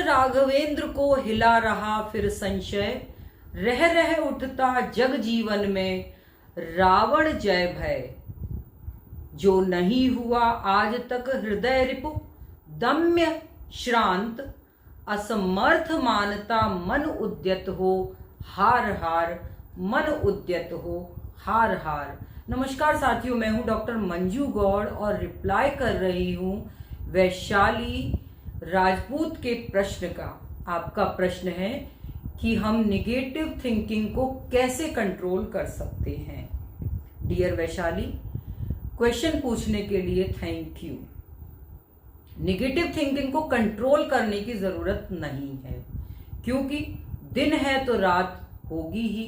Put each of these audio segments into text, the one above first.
राघवेंद्र को हिला रहा फिर संशय, रह रह उठता जग जीवन में रावण जय भय। जो नहीं हुआ आज तक हृदय रिपु, दम्य श्रांत असमर्थ मानता मन उद्यत हो, हार हार मन उद्यत हो, हार हार। नमस्कार साथियों, मैं हूं डॉक्टर मंजू गौड़ और रिप्लाई कर रही हूं वैशाली राजपूत के प्रश्न का। आपका प्रश्न है कि हम निगेटिव थिंकिंग को कैसे कंट्रोल कर सकते हैं। डियर वैशाली, क्वेश्चन पूछने के लिए थैंक यू। निगेटिव थिंकिंग को कंट्रोल करने की जरूरत नहीं है, क्योंकि दिन है तो रात होगी ही,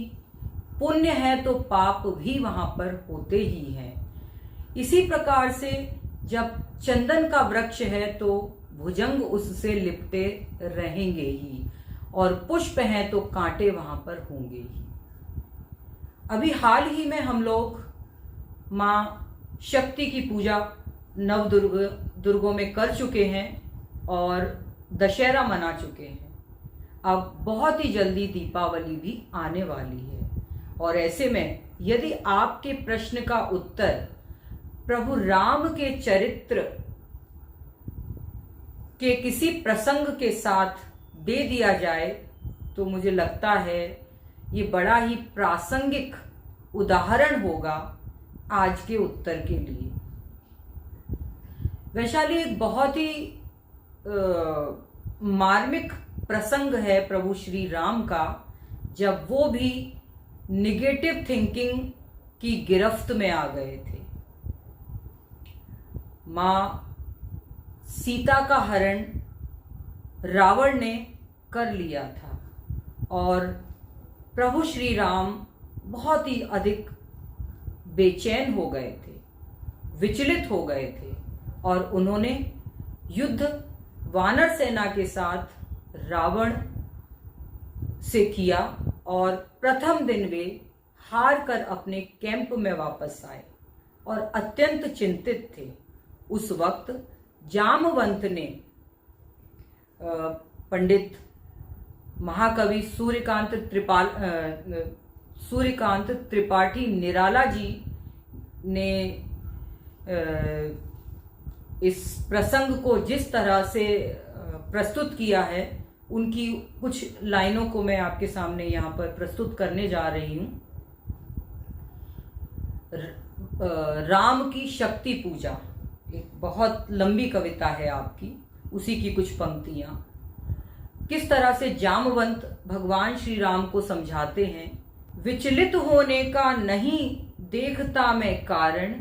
पुण्य है तो पाप भी वहां पर होते ही हैं। इसी प्रकार से जब चंदन का वृक्ष है तो भुजंग उससे लिपटे रहेंगे ही, और पुष्प हैं तो कांटे वहां पर होंगे ही। अभी हाल ही में हम लोग मां शक्ति की पूजा दुर्गों में कर चुके हैं और दशहरा मना चुके हैं। अब बहुत ही जल्दी दीपावली भी आने वाली है, और ऐसे में यदि आपके प्रश्न का उत्तर प्रभु राम के चरित्र के किसी प्रसंग के साथ दे दिया जाए तो मुझे लगता है ये बड़ा ही प्रासंगिक उदाहरण होगा आज के उत्तर के लिए। वैशाली एक बहुत ही मार्मिक प्रसंग है प्रभु श्री राम का, जब वो भी निगेटिव थिंकिंग की गिरफ्त में आ गए थे। मां सीता का हरण रावण ने कर लिया था और प्रभु श्री राम बहुत ही अधिक बेचैन हो गए थे, विचलित हो गए थे, और उन्होंने युद्ध वानर सेना के साथ रावण से किया और प्रथम दिन वे हार कर अपने कैंप में वापस आए और अत्यंत चिंतित थे। उस वक्त जामवंत ने पंडित महाकवि सूर्यकांत त्रिपाठी निराला जी ने इस प्रसंग को जिस तरह से प्रस्तुत किया है, उनकी कुछ लाइनों को मैं आपके सामने यहाँ पर प्रस्तुत करने जा रही हूँ। राम की शक्ति पूजा एक बहुत लंबी कविता है आपकी, उसी की कुछ पंक्तियां। किस तरह से जामवंत भगवान श्री राम को समझाते हैं। विचलित होने का नहीं देखता मैं कारण,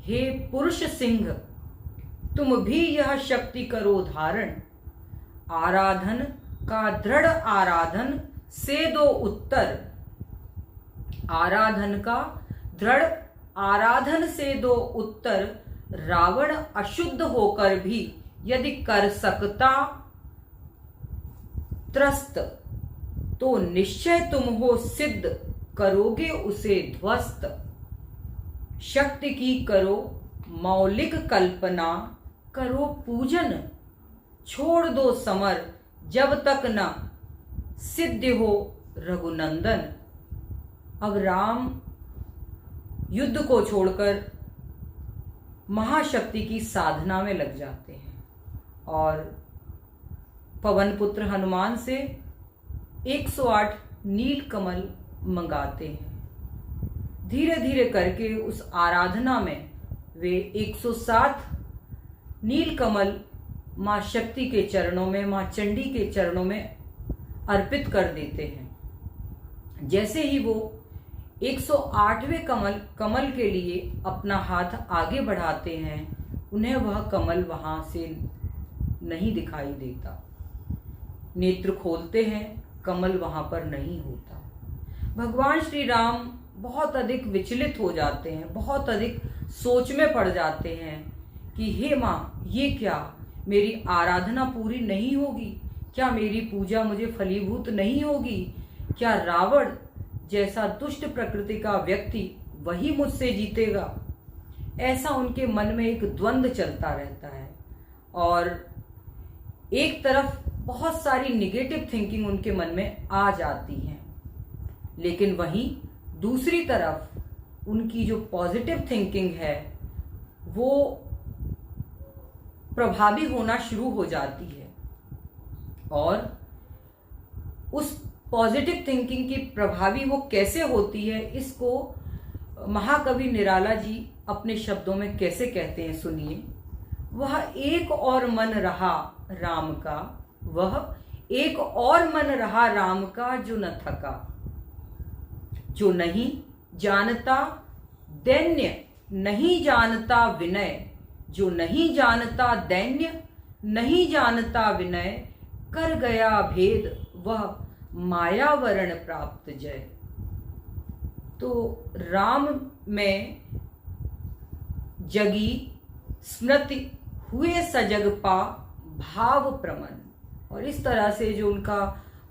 हे पुरुष सिंह तुम भी यह शक्ति करो धारण। आराधन का दृढ़ आराधन से दो उत्तर, आराधन का दृढ़ आराधन से दो उत्तर। रावण अशुद्ध होकर भी यदि कर सकता त्रस्त, तो निश्चय तुम हो सिद्ध करोगे उसे ध्वस्त। शक्ति की करो मौलिक कल्पना, करो पूजन छोड़ दो समर, जब तक न सिद्ध हो रघुनंदन। अब राम युद्ध को छोड़कर महाशक्ति की साधना में लग जाते हैं और पवन पुत्र हनुमान से 108 नील कमल मंगाते हैं। धीरे धीरे करके उस आराधना में वे 107 नील कमल मां शक्ति के चरणों में, मां चंडी के चरणों में अर्पित कर देते हैं। जैसे ही वो 108वें कमल के लिए अपना हाथ आगे बढ़ाते हैं, उन्हें वह कमल वहां से नहीं दिखाई देता। नेत्र खोलते हैं, कमल वहां पर नहीं होता। भगवान श्री राम बहुत अधिक विचलित हो जाते हैं, बहुत अधिक सोच में पड़ जाते हैं कि हे मां, ये क्या, मेरी आराधना पूरी नहीं होगी क्या? मेरी पूजा मुझे फलीभूत नहीं होगी क्या? रावण जैसा दुष्ट प्रकृति का व्यक्ति वही मुझसे जीतेगा? ऐसा उनके मन में एक द्वंद्व चलता रहता है। और एक तरफ बहुत सारी निगेटिव थिंकिंग उनके मन में आ जाती है। लेकिन वहीं दूसरी तरफ उनकी जो पॉजिटिव थिंकिंग है वो प्रभावी होना शुरू हो जाती है। और उस पॉजिटिव थिंकिंग की प्रभावी वो कैसे होती है, इसको महाकवि निराला जी अपने शब्दों में कैसे कहते हैं, सुनिए। वह एक और मन रहा राम का, वह एक और मन रहा राम का, जो न थका, जो नहीं जानता दैन्य, नहीं जानता विनय, जो नहीं जानता दैन्य, नहीं जानता विनय, कर गया भेद वह मायावरण प्राप्त जय। तो राम में जगी स्मृति हुए सजग पा भाव प्रमन। और इस तरह से जो उनका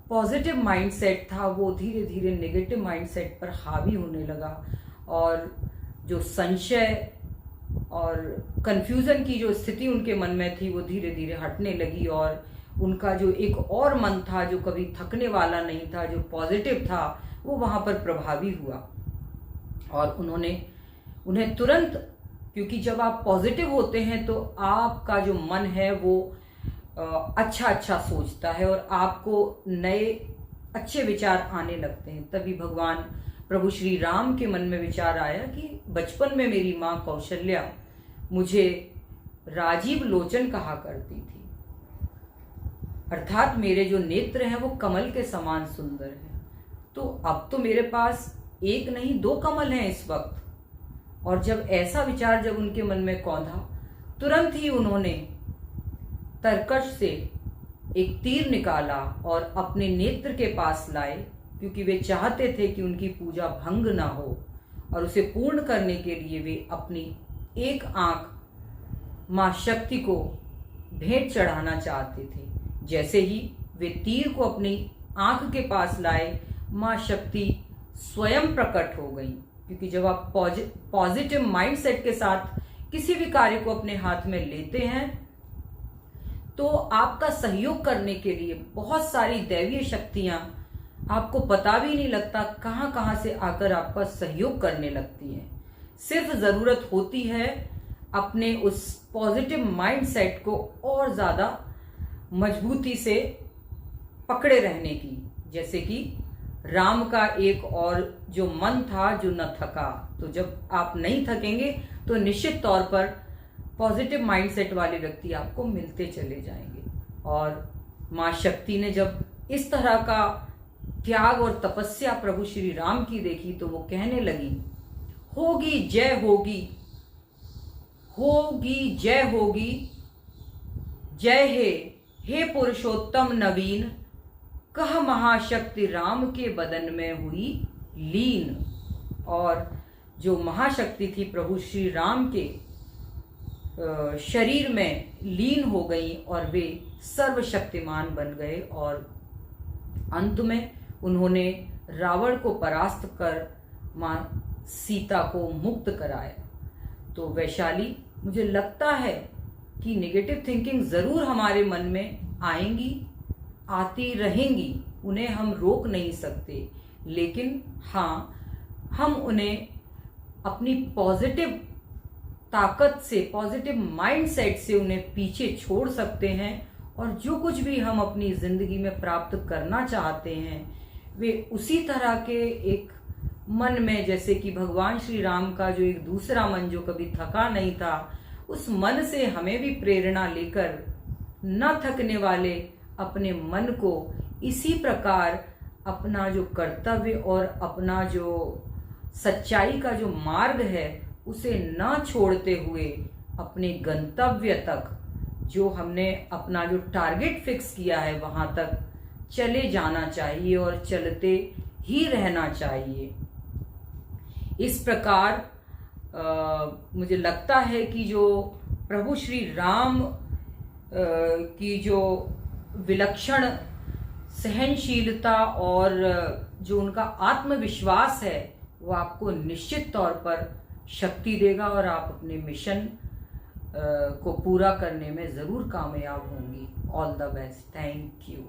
पॉजिटिव माइंडसेट था वो धीरे धीरे नेगेटिव माइंडसेट पर हावी होने लगा, और जो संशय और कंफ्यूजन की जो स्थिति उनके मन में थी वो धीरे धीरे हटने लगी। और उनका जो एक और मन था जो कभी थकने वाला नहीं था, जो पॉजिटिव था, वो वहाँ पर प्रभावी हुआ। और उन्हें तुरंत, क्योंकि जब आप पॉजिटिव होते हैं तो आपका जो मन है वो अच्छा अच्छा सोचता है और आपको नए अच्छे विचार आने लगते हैं। तभी भगवान प्रभु श्री राम के मन में विचार आया कि बचपन में मेरी माँ कौशल्या मुझे राजीव लोचन कहा करती थी, अर्थात मेरे जो नेत्र हैं वो कमल के समान सुंदर हैं। तो अब तो मेरे पास एक नहीं 2 कमल हैं इस वक्त। और जब ऐसा विचार जब उनके मन में कौंधा, तुरंत ही उन्होंने तरकश से एक तीर निकाला और अपने नेत्र के पास लाए, क्योंकि वे चाहते थे कि उनकी पूजा भंग ना हो। और उसे पूर्ण करने के लिए वे अपनी एक आंख मां शक्ति को भेंट चढ़ाना चाहते थे। जैसे ही वे तीर को अपनी आंख के पास लाए, मां शक्ति स्वयं प्रकट हो गई। क्योंकि जब आप पॉजिटिव माइंडसेट के साथ किसी भी कार्य को अपने हाथ में लेते हैं तो आपका सहयोग करने के लिए बहुत सारी दैवीय शक्तियां, आपको पता भी नहीं लगता कहां कहां से आकर आपका सहयोग करने लगती हैं। सिर्फ जरूरत होती है अपने उस पॉजिटिव माइंडसेट को और ज्यादा मजबूती से पकड़े रहने की। जैसे कि राम का एक और जो मन था जो न थका। तो जब आप नहीं थकेंगे तो निश्चित तौर पर पॉजिटिव माइंडसेट वाले व्यक्ति आपको मिलते चले जाएंगे। और मां शक्ति ने जब इस तरह का त्याग और तपस्या प्रभु श्री राम की देखी तो वो कहने लगी, होगी जय होगी, होगी जय होगी, जय हे पुरुषोत्तम नवीन, कह महाशक्ति राम के बदन में हुई लीन। और जो महाशक्ति थी प्रभु श्री राम के शरीर में लीन हो गई और वे सर्वशक्तिमान बन गए। और अंत में उन्होंने रावण को परास्त कर मां सीता को मुक्त कराया। तो वैशाली, मुझे लगता है कि नेगेटिव थिंकिंग जरूर हमारे मन में आएंगी, आती रहेंगी, उन्हें हम रोक नहीं सकते। लेकिन हाँ, हम उन्हें अपनी पॉजिटिव ताकत से, पॉजिटिव माइंडसेट से उन्हें पीछे छोड़ सकते हैं। और जो कुछ भी हम अपनी जिंदगी में प्राप्त करना चाहते हैं वे उसी तरह के एक मन में, जैसे कि भगवान श्री राम का जो एक दूसरा मन जो कभी थका नहीं था, उस मन से हमें भी प्रेरणा लेकर न थकने वाले अपने मन को इसी प्रकार अपना जो कर्तव्य और अपना जो सच्चाई का जो मार्ग है उसे न छोड़ते हुए अपने गंतव्य तक, जो हमने अपना जो टारगेट फिक्स किया है वहां तक चले जाना चाहिए और चलते ही रहना चाहिए। इस प्रकार मुझे लगता है कि जो प्रभु श्री राम की जो विलक्षण सहनशीलता और जो उनका आत्मविश्वास है वो आपको निश्चित तौर पर शक्ति देगा और आप अपने मिशन को पूरा करने में ज़रूर कामयाब होंगी। All the best. Thank you.